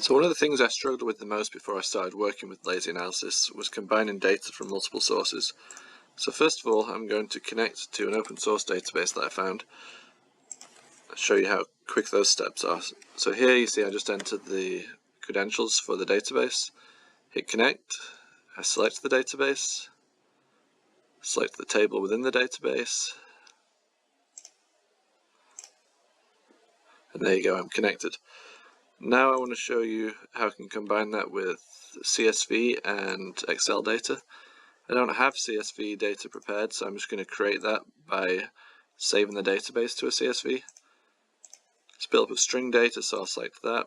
So one of the things I struggled with the most before I started working with LazyAnalysis was combining data from multiple sources. So first of all, I'm going to connect to an open source database that I found. I'll show you how quick those steps are. So here you see I just entered the credentials for the database, hit connect, I select the database, select the table within the database, and there you go, I'm connected. Now I want to show you how I can combine that with CSV and Excel data. I don't have CSV data prepared, so I'm just going to create that by saving the database to a CSV. It's built up with string data, so I'll select that,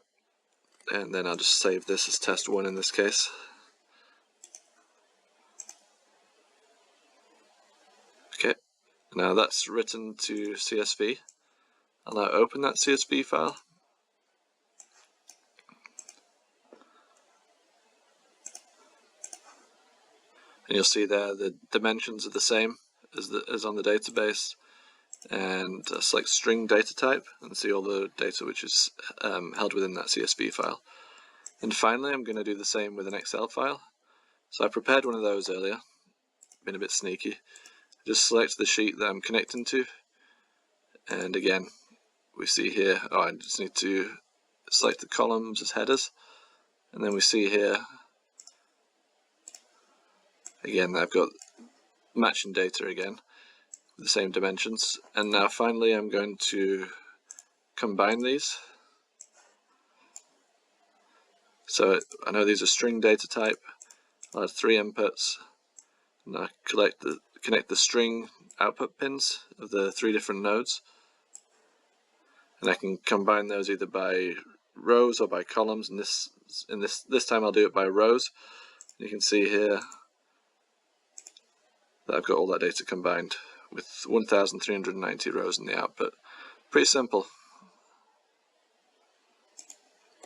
and then I'll just save this as test1 in this case. Okay, now that's written to CSV. I'll now open that CSV file. And you'll see there the dimensions are the same as on the database, and select string data type and see all the data which is held within that CSV file. And finally I'm going to do the same with an Excel file. So I prepared one of those earlier, been a bit sneaky. Just select the sheet that I'm connecting to, and again we see here, I just need to select the columns as headers, and then we see here again I've got matching data again with the same dimensions. And now finally I'm going to combine these. So I know these are string data type. I'll add 3 inputs, and I connect the string output pins of the 3 different nodes, and I can combine those either by rows or by columns. And this time I'll do it by rows. You can see here that I've got all that data combined with 1,390 rows in the output. Pretty simple.